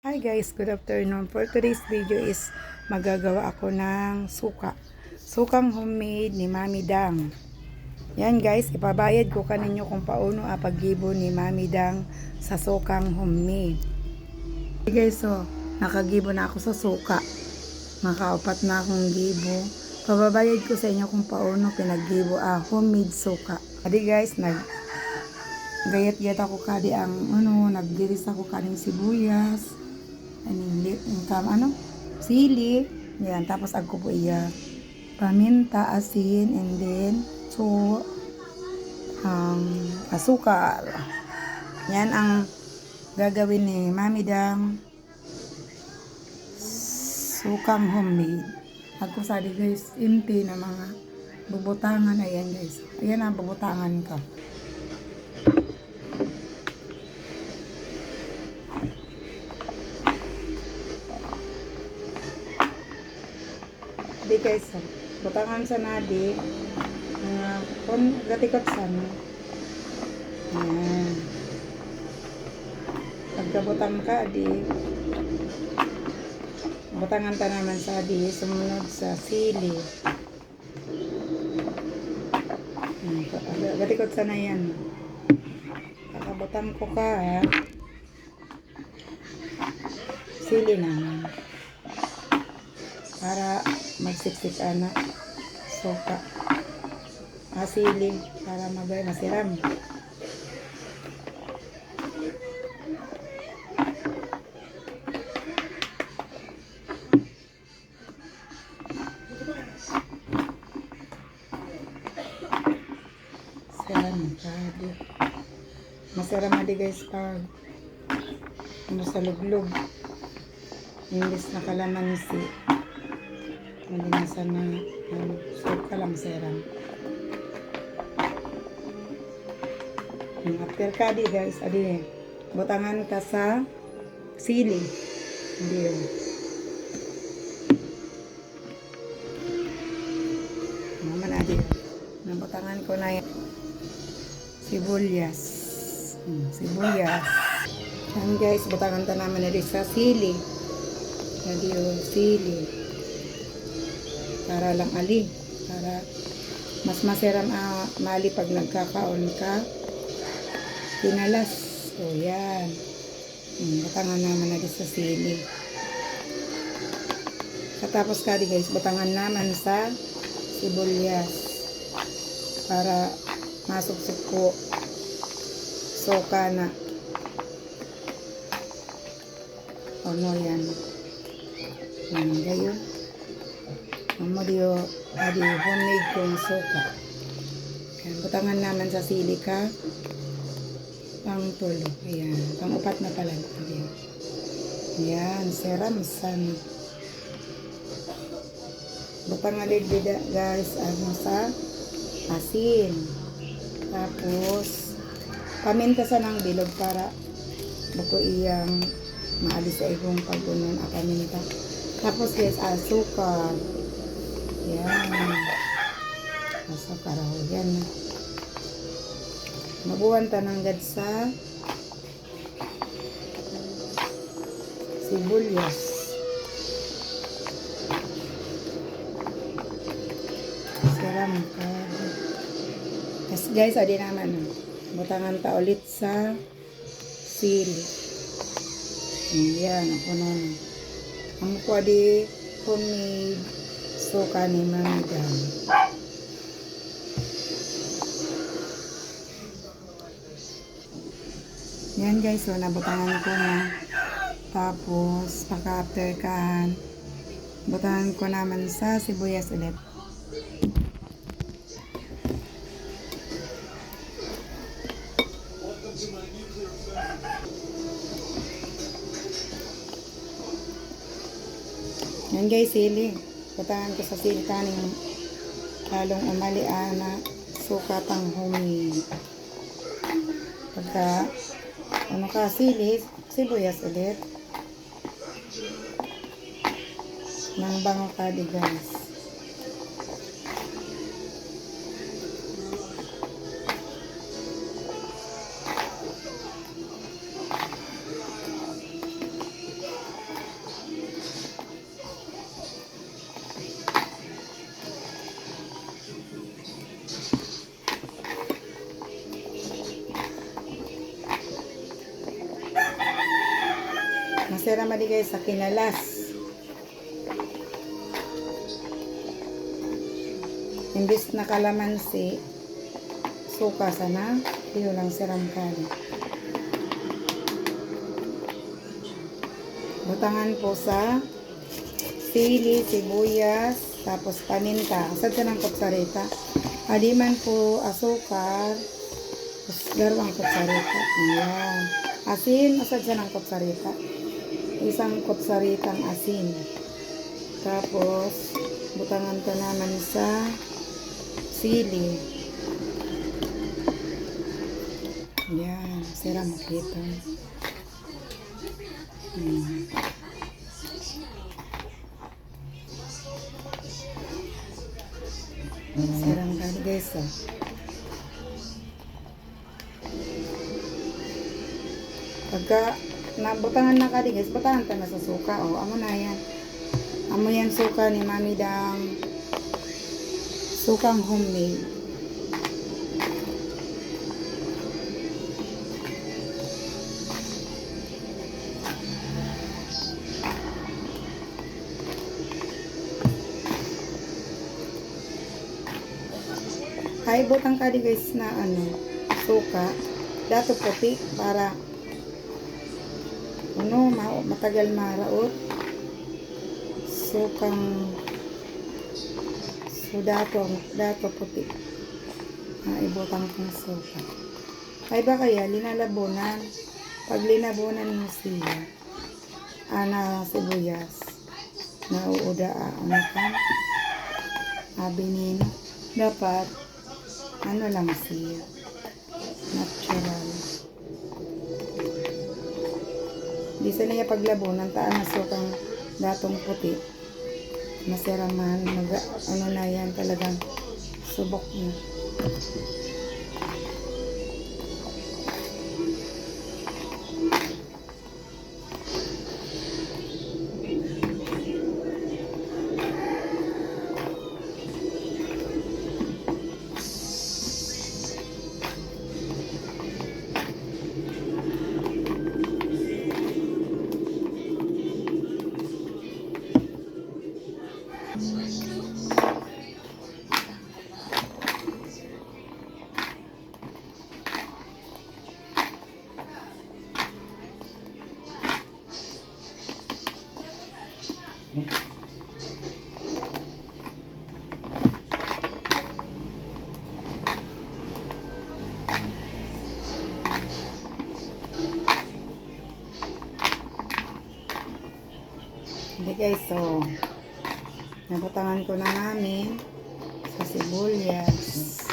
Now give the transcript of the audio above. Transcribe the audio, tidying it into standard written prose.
Hi guys, good afternoon. For today's video is magagawa ako ng sukang homemade ni Mami Dang. Yan guys, ipabayad ko kaninyo kung paano paggibo ni Mami Dang sa sukang homemade. Okay guys, so nakagibo na ako sa suka. Makaupat na akong gibo. Pababayad ko sa inyo kung paano pinaggibo homemade suka. Adi guys, gayat-gayat ako kadi ang nagdiris ako kaning sibuyas. Sili. Yan, tapos ako po iya paminta, asin, and then asukal. Yan ang gagawin ni Mami Dang sukang homemade. Ako sadi guys, empty na mga bubutangan. Ayan guys, ayan ang bubutangan ko. Di guys, butangan sa nadi kung gatikot sana. Ayan. Pagkabutang ka, butangan ta naman sa sumunod sa sili. Gatikot sana yan. Pagkabutang ko ka, sili naman. Para magsiksik anak suka. Sili para masiram. Siram kadi. Masiram adi guys pag sa luglog. Imbis na kalamansi. Hindi na sana suka lang seram. After kadi guys, adi butangan ka sa sili. Hindi yun. Naman adi. Nabutangan ko na yan. Sibuyas. Sibuyas. Yan guys, butangan ta naman na sa sili. Adi yun, sili. Para lang para mas maseram mali pag nagkakaon ka pinalas. So yan, batangan naman na sa sili. Katapos kadi guys, batangan naman sa sibuyas para masuksok ko suka na yan gayon. Diyo, adi homemade kong suka. Ayan, butangan naman sa sili ka pang tulo. Ayan, pang upat na pala. Ayan, seram san. Butangan bida guys, sa asin. Tapos paminta sa ng bilog para buko iyang maalis sa ibong pagbunon paminta. Tapos guys, asukal. Yan. Asukal raw. Yan. Mabuwan ta ng gad sa sibuyas. Siram ka. Yes guys, adi naman. Butangan ta ulit sa sili. Yan. Ako na. Ang ko adi homemade suka ni Mami Dang. Yan guys, so nabutangan ko na. Tapos paka-after kan, butangan ko naman sa sibuyas ulit. Yan guys, sili. Butangan ko sa sili kaning lalong umali na suka pang homemade. Pagka sili, sibuyas ulit. Nang bango ka di guys. Masira mali guys sa kinalas. Imbis na kalamansi, suka sana, iyo lang siram kali. Butangan po sa sili, sibuyas, tapos paminta. Asad ka ng kutsarita. Adiman po asukar, tapos darwang kutsarita. Ayan. Asin, asad siya ng kutsarita. Isang kutsaritang asin. Tapos, butangan ka naman sa sili. Ayan. Sira makita. Siram kali guys. Pagka nabutangan na kali guys, butangan ta na sa suka. O, amo na yan. Amo yan suka ni Mami Dang. Sukang homemade. Ay, butang kali guys na suka. Dato puti para matagal maraot. Sukang dato puti. Ibutang kong suka. Ay ba kaya linalabunan? Pag linabunan mo siya, sibuyas. Nauuda kan? Abinin. Dapat lang siya. Natural. Di sa niya paglabunan, taan na sukang datong puti. Masiraman, na yan talagang subok na. Hindi guys, so nabutangan ko na namin sa sibuyas.